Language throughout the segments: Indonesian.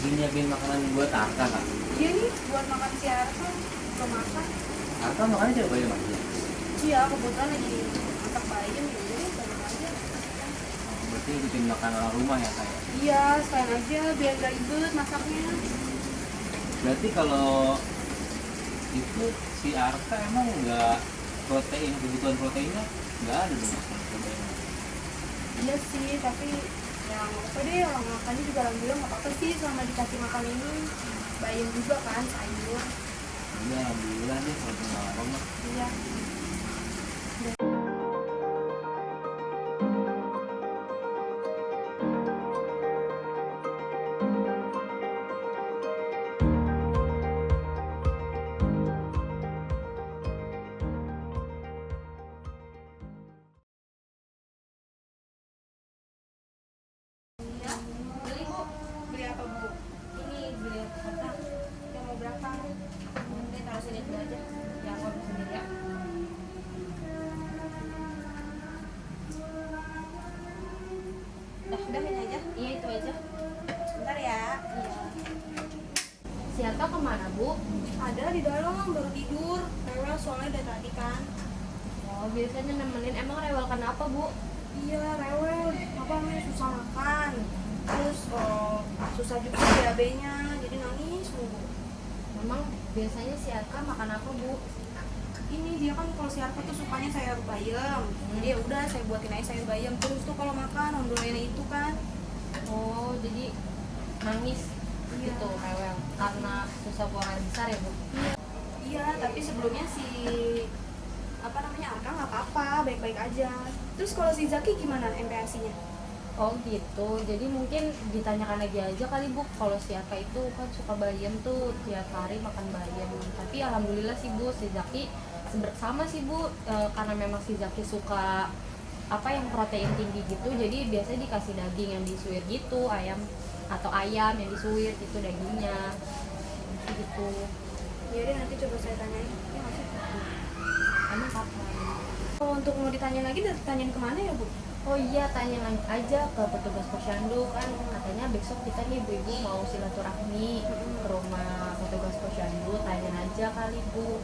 lagi nyiapin makanan buat Arka kak. Iya nih, buat makan siang tuh belum makan. Arka makannya coba bayam aja. Iya, kebetulan lagi masak bayam jadi bayam aja. Berarti ikutin makan orang rumah ya kak ya? Iya, sekalian aja biar gak ribet masaknya. Berarti kalau itu si Arka emang nggak protein, kebutuhan proteinnya nggak ada dong mas? Iya sih, tapi ya nggak apa deh, orang makannya juga alhamdulillah nggak apa-apa sih selama dikasih makan ini. Bayam juga kan, sayur. Udah alhamdulillah deh kalau nggak apa mah. Iya. Iya, beli bu. Beli apa bu? Ini beli apa? Yang mau berapa? Nanti taruh sini dulu aja. Ya aku ambil sendiri ya. Udah ini aja. Iya itu aja. Bentar ya. Iya. Si Arka kemana bu? Ada di dalam baru tidur. Rewel soalnya dari tadi kan. Oh biasanya nemenin. Emang rewel kenapa bu? Iya rewel. Apa namanya susah makan. Terus susah juga BAB-nya. Jadi nangis mulu. Memang biasanya si Arka makan apa bu? Ini dia kan kalau si Arka tuh sukanya sayur bayam. Jadi ya udah saya buatin aja sayur bayam. Terus tuh kalau makan ondolnya itu kan. Oh jadi nangis Iya. gitu rewel karena susah buang air besar ya bu? Iya, tapi sebelumnya si apa namanya Arka nggak apa-apa, baik-baik aja. Terus kalau si Zaki gimana MPASI-nya? Oh gitu, jadi mungkin ditanyakan lagi aja kali bu. Kalau si Arka itu kan suka bayam tuh, tiap hari makan bayam. Tapi alhamdulillah sih bu, si Zaki sama sih bu, karena memang si Zaki suka apa yang protein tinggi gitu, jadi biasanya dikasih daging yang disuir gitu, ayam yang disuir gitu dagingnya gitu. Ya deh nanti coba saya tanyain. Ya nggak sih? Emang kapan? Kalau untuk mau ditanya lagi, ditanyain kemana ya bu? Oh iya, tanya aja ke petugas posyandu, kan katanya besok kita nih ibu-ibu mau silaturahmi ke rumah petugas posyandu, tanya aja kali bu.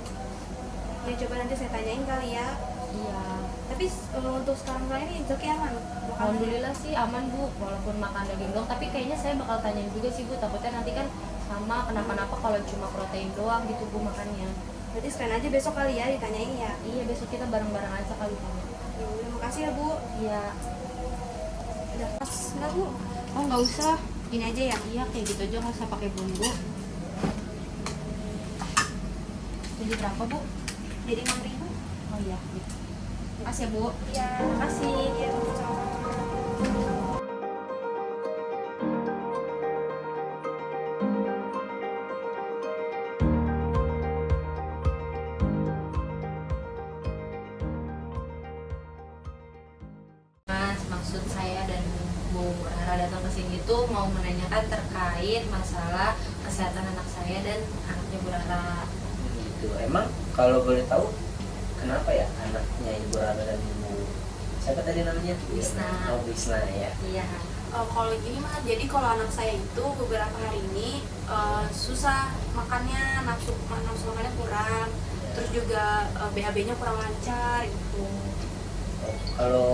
Ya coba nanti saya tanyain kali ya. Iya, Tapi untuk sekarang ini Zaki aman? Makanannya? alhamdulillah sih aman bu, walaupun makan daging doang, tapi kayaknya saya bakal tanyain juga sih bu, takutnya nanti kan sama kenapa-napa kalau cuma protein doang gitu bu makannya. Berarti sekalian aja besok kali ya ditanyain ya. Iya, besok kita bareng-bareng aja kali tanya. Ya udah makasih ya bu. Iya. Udah pas nggak bu? Oh nggak usah. Gini aja ya. Iya kayak gitu aja, nggak usah pakai bumbu. Jadi berapa bu? Jadi 6.000. Oh iya. Gitu. Makasih ya bu. Iya. Makasih. Iya sama-sama. Mas, maksud saya dan Bu Rara datang ke sini tuh mau menanyakan terkait masalah kesehatan anak saya dan anaknya Bu Rara. Gitu. Emang kalau boleh tahu kenapa ya anaknya Ibu Rara dan Ibu siapa tadi namanya? Wisna. Oh Wisna ya. Iya. Kalau gini mah, jadi kalau anak saya itu beberapa hari ini susah makannya, nafsu makannya kurang, terus juga BAB-nya kurang lancar gitu. Oh, kalau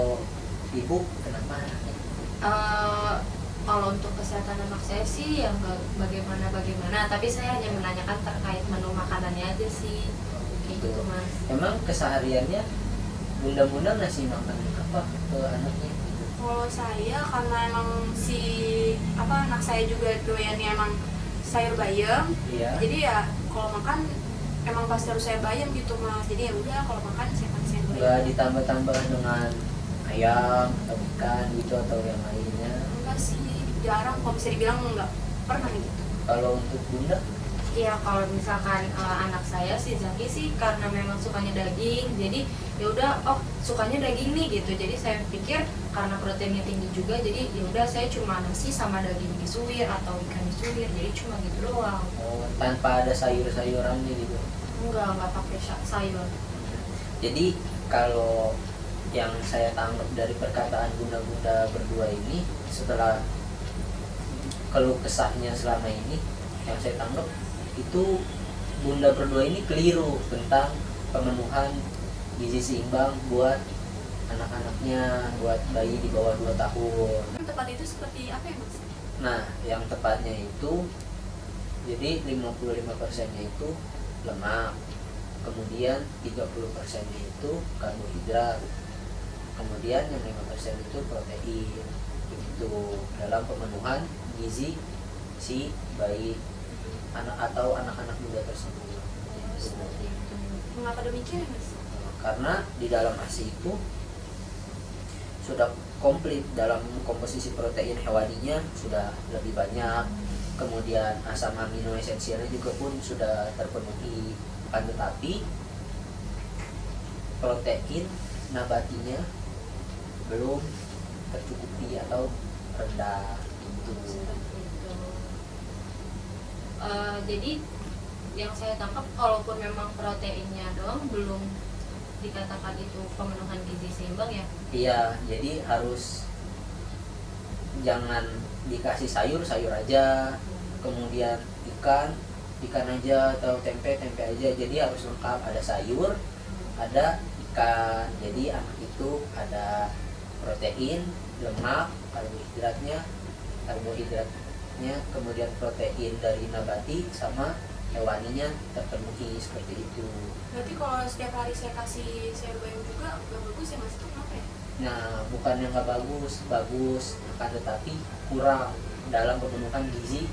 Ibu kenapa anaknya? Kalau untuk kesehatan anak saya sih yang bagaimana, tapi saya hanya menanyakan terkait menu makanannya aja sih, kayak gitu mas. Emang kesehariannya bunda-bunda ngasih makan apa ke anaknya? Kalau saya karena emang si anak saya juga doyannya emang sayur bayam, Iya. jadi ya kalau makan emang pasti harus sayur bayam gitu mas. Jadi ya udah kalau makan saya pakai sayur bayam. Nggak ditambah-tambah dengan ayam atau ikan gitu atau yang lainnya? Enggak sih, jarang, kalau bisa dibilang enggak pernah gitu. Kalau untuk bunda? Iya, kalau misalkan anak saya si Zaki sih karena memang sukanya daging, jadi ya udah sukanya daging nih gitu. Jadi saya pikir karena proteinnya tinggi juga, jadi ya udah saya cuma nasi sama daging disuir atau ikan disuir, jadi cuma gitu doang. Oh, tanpa ada sayur-sayurannya gitu? Enggak pakai sayur. Jadi kalau yang saya tangkap dari perkataan bunda-bunda berdua ini, setelah keluh kesahnya selama ini yang saya tangkap itu bunda berdua ini keliru tentang pemenuhan gizi seimbang buat anak-anaknya, buat bayi di bawah 2 tahun. Yang tepat itu seperti apa ya Mas? Nah, yang tepatnya itu jadi 55%-nya itu lemak, kemudian 30%-nya itu karbohidrat, kemudian yang 5% itu protein. Itu dalam pemenuhan gizi si bayi atau anak-anak muda tersebut. Seperti itu. Mengapa demikian ya Mas? Karena di dalam ASI itu sudah komplit, dalam komposisi protein hewaninya sudah lebih banyak, kemudian asam amino esensialnya juga pun sudah terpenuhi, akan tetapi protein nabatinya belum tercukupi atau rendah gitu. Seperti itu. Jadi yang saya tangkap, kalaupun memang proteinnya doang belum dikatakan itu pemenuhan gizi seimbang ya. Iya, jadi harus jangan dikasih sayur aja, kemudian ikan aja, atau tempe aja. Jadi harus lengkap, ada sayur, ada ikan. Jadi anak itu ada protein, lemak, karbohidratnya, kemudian protein dari nabati sama hewaninya terpenuhi, seperti itu. Berarti kalau setiap hari saya kasih sayur bayam juga nggak bagus ya Mas? Itu kenapa ya? Nah, bukan yang nggak bagus, akan tetapi kurang dalam pemenuhan gizi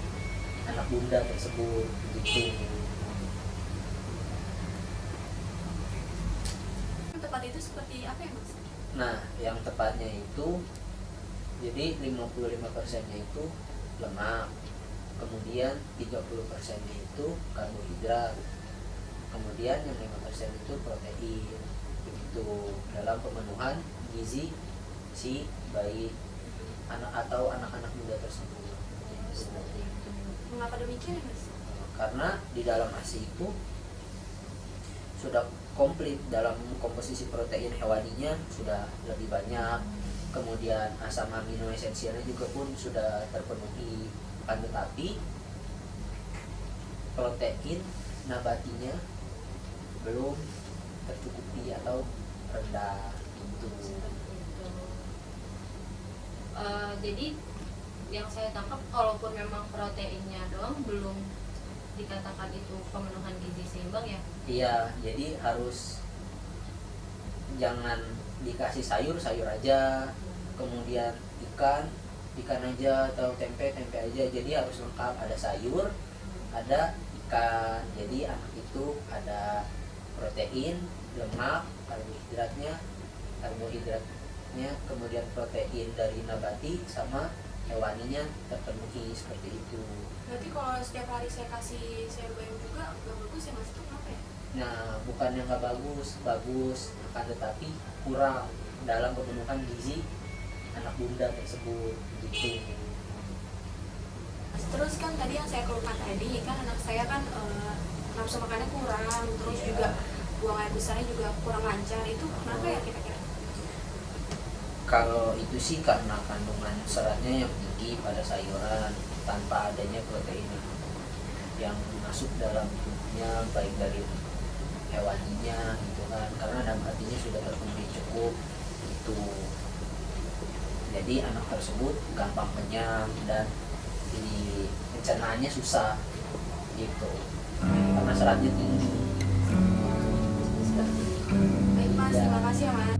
anak bunda tersebut, gitu. Yang tepat itu seperti apa ya Mas? Nah, yang tepatnya itu jadi 55%-nya itu lemak, kemudian 30%-nya itu karbohidrat, kemudian yang 5% itu protein. Begitu dalam pemenuhan gizi si bayi atau anak-anak muda tersebut. Seperti itu. Mengapa demikian ya Mas? Karena di dalam ASI itu sudah komplit, dalam komposisi protein hewaninya sudah lebih banyak, kemudian asam amino esensialnya juga pun sudah terpenuhi, akan tetapi protein nabatinya belum tercukupi atau rendah gitu. Seperti itu. Jadi yang saya tangkap, kalaupun memang proteinnya doang belum dikatakan itu pemenuhan gizi seimbang ya. Iya, jadi harus jangan dikasih sayur aja, kemudian ikan aja, atau tempe aja. Jadi harus lengkap, ada sayur, ada ikan. Jadi anak itu ada protein, lemak, karbohidratnya, kemudian protein dari nabati sama hewaninya terpenuhi, seperti itu. Berarti kalau setiap hari saya kasih sayur bayam juga nggak bagus ya Mas? Itu kenapa ya? Nah, bukan yang nggak bagus, akan tetapi kurang dalam pemenuhan gizi anak bunda tersebut, gitu. Terus kan tadi yang saya keluhkan tadi kan anak saya kan nafsu makannya kurang, terus Iya. juga buang air besarnya juga kurang lancar. Itu kenapa ya kira-kira? Kalau itu sih karena kandungan seratnya yang tinggi pada sayuran tanpa adanya protein yang masuk dalam tubuhnya, baik dari hewaninya gitu kan, karena nabatinya sudah terpenuhi cukup itu. Jadi anak tersebut gampang kenyang dan di pencernaannya susah gitu, karena seratnya tinggi. Seperti itu. Baik Mas, Ya. terima kasih ya Mas.